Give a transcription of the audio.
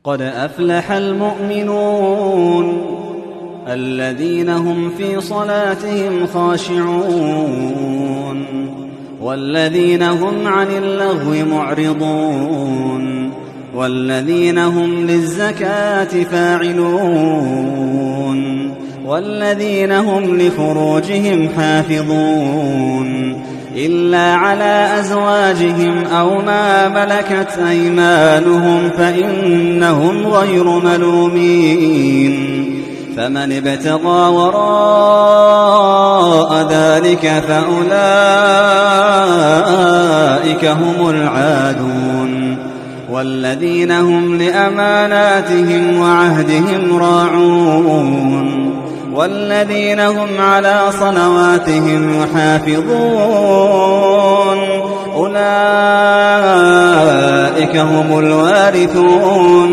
قد أفلح المؤمنون الذين هم في صلاتهم خاشعون والذين هم عن اللغو معرضون والذين هم للزكاة فاعلون والذين هم لفروجهم حافظون إلا على أزواجهم أو ما ملكت أيمانهم فإنهم غير ملومين فمن ابتغى وراء ذلك فأولئك هم العادون والذين هم لأماناتهم وعهدهم راعون والذين هم على صلواتهم يحافظون أولئك هم الوارثون